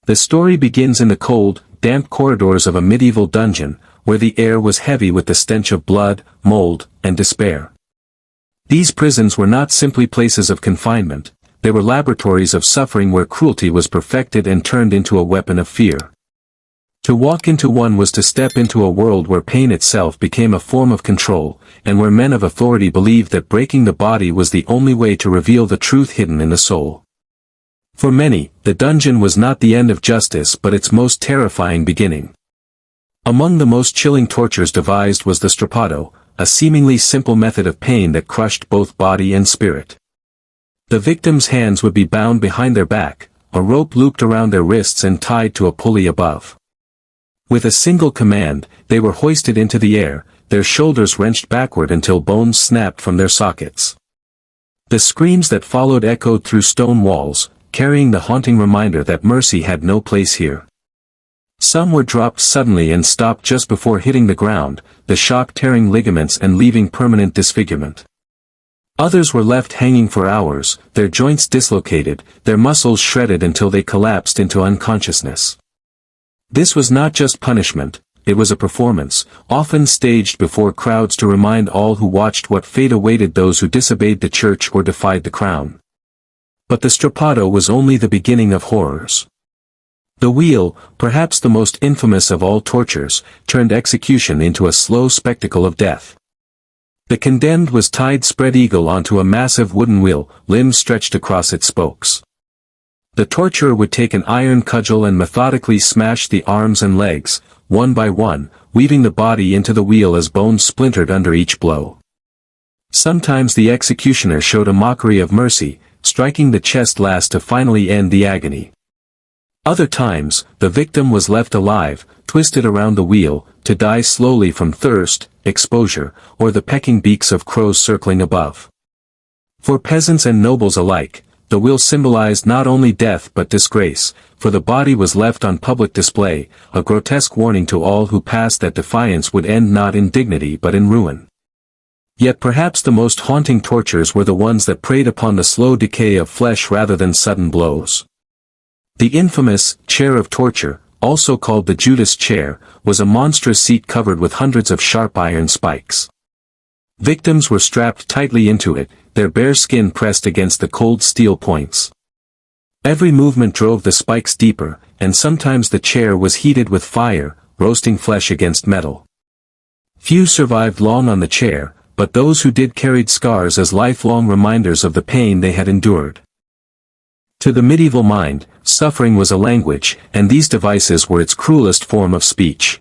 The story begins in the cold, damp corridors of a medieval dungeon, where the air was heavy with the stench of blood, mold, and despair. These prisons were not simply places of confinement, they were laboratories of suffering where cruelty was perfected and turned into a weapon of fear. To walk into one was to step into a world where pain itself became a form of control, and where men of authority believed that breaking the body was the only way to reveal the truth hidden in the soul. For many, the dungeon was not the end of justice but its most terrifying beginning. Among the most chilling tortures devised was the strappado, a seemingly simple method of pain that crushed both body and spirit. The victim's hands would be bound behind their back, a rope looped around their wrists and tied to a pulley above. With a single command, they were hoisted into the air, their shoulders wrenched backward until bones snapped from their sockets. The screams that followed echoed through stone walls, carrying the haunting reminder that mercy had no place here. Some were dropped suddenly and stopped just before hitting the ground, the shock tearing ligaments and leaving permanent disfigurement. Others were left hanging for hours, their joints dislocated, their muscles shredded until they collapsed into unconsciousness. This was not just punishment, it was a performance, often staged before crowds to remind all who watched what fate awaited those who disobeyed the church or defied the crown. But the strappado was only the beginning of horrors. The wheel, perhaps the most infamous of all tortures, turned execution into a slow spectacle of death. The condemned was tied spread-eagle onto a massive wooden wheel, limbs stretched across its spokes. The torturer would take an iron cudgel and methodically smash the arms and legs, one by one, weaving the body into the wheel as bones splintered under each blow. Sometimes the executioner showed a mockery of mercy, striking the chest last to finally end the agony. Other times, the victim was left alive, twisted around the wheel, to die slowly from thirst, exposure, or the pecking beaks of crows circling above. For peasants and nobles alike, the wheel symbolized not only death but disgrace, for the body was left on public display, a grotesque warning to all who passed that defiance would end not in dignity but in ruin. Yet perhaps the most haunting tortures were the ones that preyed upon the slow decay of flesh rather than sudden blows. The infamous chair of torture, also called the Judas chair, was a monstrous seat covered with hundreds of sharp iron spikes. Victims were strapped tightly into it, their bare skin pressed against the cold steel points. Every movement drove the spikes deeper, and sometimes the chair was heated with fire, roasting flesh against metal. Few survived long on the chair, but those who did carried scars as lifelong reminders of the pain they had endured. To the medieval mind, suffering was a language, and these devices were its cruelest form of speech.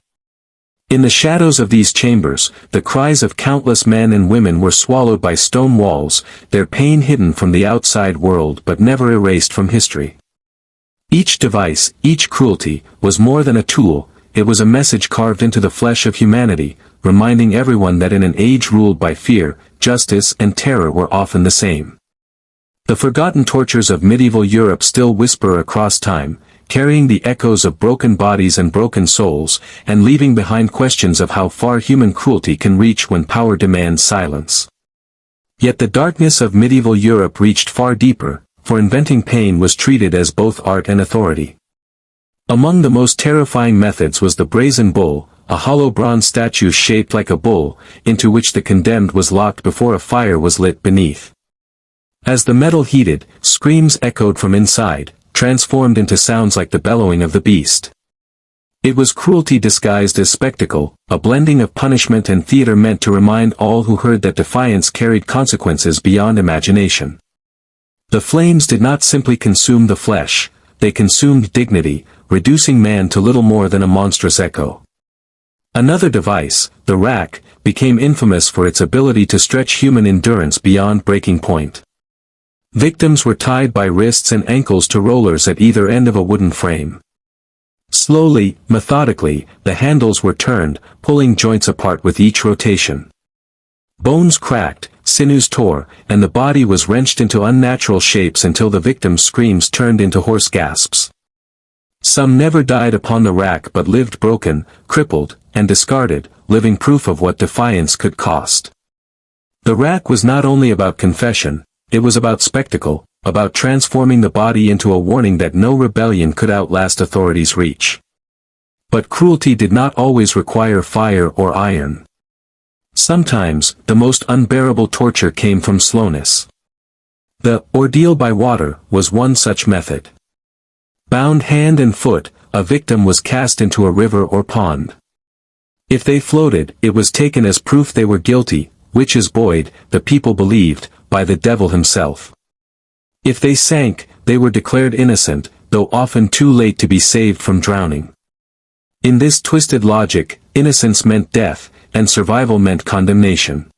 In the shadows of these chambers, the cries of countless men and women were swallowed by stone walls, their pain hidden from the outside world but never erased from history. Each device, each cruelty, was more than a tool, it was a message carved into the flesh of humanity, reminding everyone that in an age ruled by fear, justice and terror were often the same. The forgotten tortures of medieval Europe still whisper across time, carrying the echoes of broken bodies and broken souls, and leaving behind questions of how far human cruelty can reach when power demands silence. Yet the darkness of medieval Europe reached far deeper, for inventing pain was treated as both art and authority. Among the most terrifying methods was the brazen bull, a hollow bronze statue shaped like a bull, into which the condemned was locked before a fire was lit beneath. As the metal heated, screams echoed from inside, transformed into sounds like the bellowing of the beast. It was cruelty disguised as spectacle, a blending of punishment and theater meant to remind all who heard that defiance carried consequences beyond imagination. The flames did not simply consume the flesh, they consumed dignity, reducing man to little more than a monstrous echo. Another device, the rack, became infamous for its ability to stretch human endurance beyond breaking point. Victims were tied by wrists and ankles to rollers at either end of a wooden frame. Slowly, methodically, the handles were turned, pulling joints apart with each rotation. Bones cracked, sinews tore, and the body was wrenched into unnatural shapes until the victim's screams turned into hoarse gasps. Some never died upon the rack but lived broken, crippled, and discarded, living proof of what defiance could cost. The rack was not only about confession, it was about spectacle, about transforming the body into a warning that no rebellion could outlast authorities' reach. But cruelty did not always require fire or iron. Sometimes, the most unbearable torture came from slowness. The ordeal by water was one such method. Bound hand and foot, a victim was cast into a river or pond. If they floated, it was taken as proof they were guilty, which is buoyed, the people believed, by the devil himself. If they sank, they were declared innocent, though often too late to be saved from drowning. In this twisted logic, innocence meant death, and survival meant condemnation.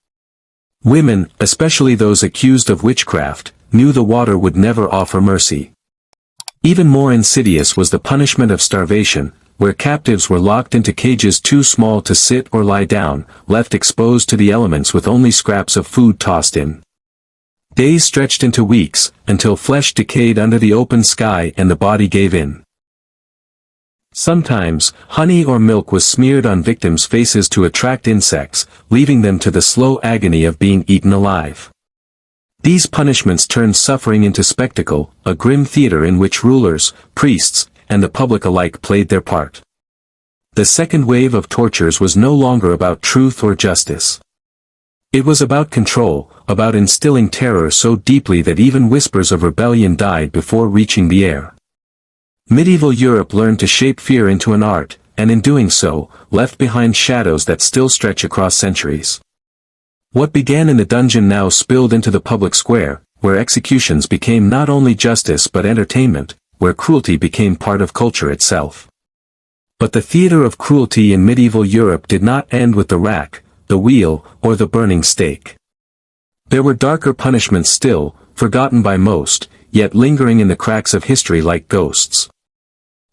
Women, especially those accused of witchcraft, knew the water would never offer mercy. Even more insidious was the punishment of starvation, where captives were locked into cages too small to sit or lie down, left exposed to the elements with only scraps of food tossed in. Days stretched into weeks, until flesh decayed under the open sky and the body gave in. Sometimes, honey or milk was smeared on victims' faces to attract insects, leaving them to the slow agony of being eaten alive. These punishments turned suffering into spectacle, a grim theater in which rulers, priests, and the public alike played their part. The second wave of tortures was no longer about truth or justice. It was about control, about instilling terror so deeply that even whispers of rebellion died before reaching the air. Medieval Europe learned to shape fear into an art, and in doing so, left behind shadows that still stretch across centuries. What began in the dungeon now spilled into the public square, where executions became not only justice but entertainment, where cruelty became part of culture itself. But the theater of cruelty in medieval Europe did not end with the rack, the wheel, or the burning stake. There were darker punishments still, forgotten by most, yet lingering in the cracks of history like ghosts.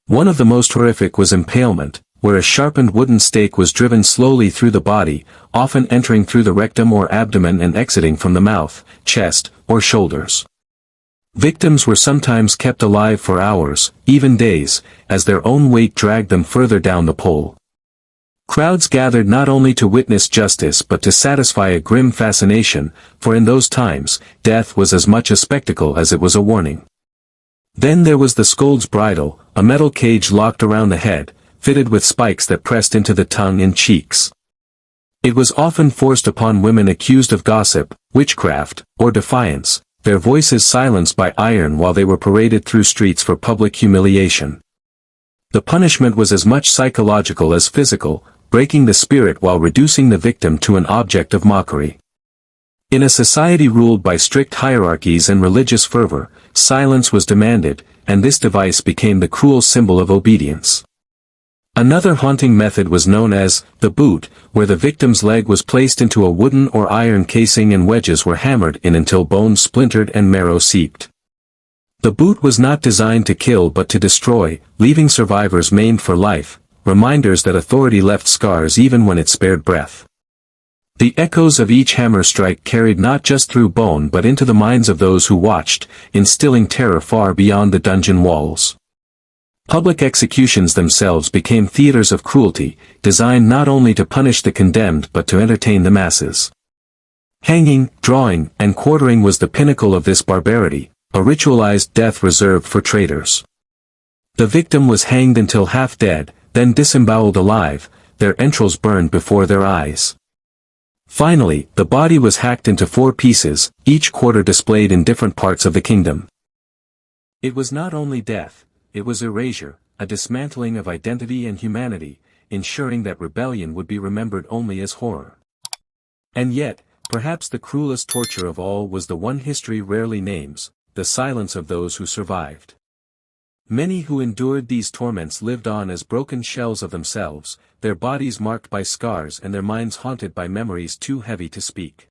One of the most horrific was impalement, where a sharpened wooden stake was driven slowly through the body, often entering through the rectum or abdomen and exiting from the mouth, chest, or shoulders. Victims were sometimes kept alive for hours, even days, as their own weight dragged them further down the pole. Crowds gathered not only to witness justice but to satisfy a grim fascination, for in those times, death was as much a spectacle as it was a warning. Then there was the scold's bridle, a metal cage locked around the head, fitted with spikes that pressed into the tongue and cheeks. It was often forced upon women accused of gossip, witchcraft, or defiance, their voices silenced by iron while they were paraded through streets for public humiliation. The punishment was as much psychological as physical, breaking the spirit while reducing the victim to an object of mockery. In a society ruled by strict hierarchies and religious fervor, silence was demanded, and this device became the cruel symbol of obedience. Another haunting method was known as the boot, where the victim's leg was placed into a wooden or iron casing and wedges were hammered in until bones splintered and marrow seeped. The boot was not designed to kill but to destroy, leaving survivors maimed for life, reminders that authority left scars even when it spared breath. The echoes of each hammer strike carried not just through bone but into the minds of those who watched, instilling terror far beyond the dungeon walls. Public executions themselves became theaters of cruelty, designed not only to punish the condemned but to entertain the masses. Hanging, drawing, and quartering was the pinnacle of this barbarity, a ritualized death reserved for traitors. The victim was hanged until half dead, then disemboweled alive, their entrails burned before their eyes. Finally, the body was hacked into 4 pieces, each quarter displayed in different parts of the kingdom. It was not only death, it was erasure, a dismantling of identity and humanity, ensuring that rebellion would be remembered only as horror. And yet, perhaps the cruelest torture of all was the one history rarely names, the silence of those who survived. Many who endured these torments lived on as broken shells of themselves, their bodies marked by scars and their minds haunted by memories too heavy to speak.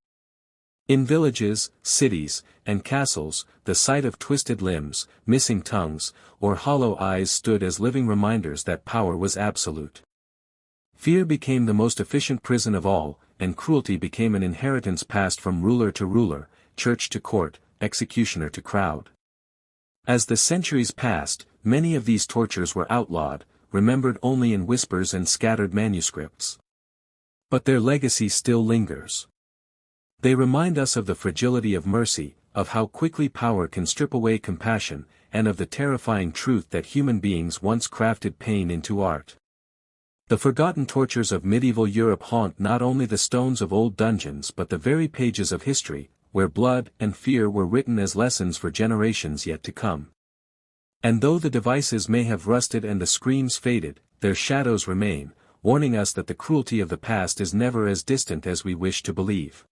In villages, cities, and castles, the sight of twisted limbs, missing tongues, or hollow eyes stood as living reminders that power was absolute. Fear became the most efficient prison of all, and cruelty became an inheritance passed from ruler to ruler, church to court, executioner to crowd. As the centuries passed, many of these tortures were outlawed, remembered only in whispers and scattered manuscripts. But their legacy still lingers. They remind us of the fragility of mercy, of how quickly power can strip away compassion, and of the terrifying truth that human beings once crafted pain into art. The forgotten tortures of medieval Europe haunt not only the stones of old dungeons but the very pages of history, where blood and fear were written as lessons for generations yet to come. And though the devices may have rusted and the screams faded, their shadows remain, warning us that the cruelty of the past is never as distant as we wish to believe.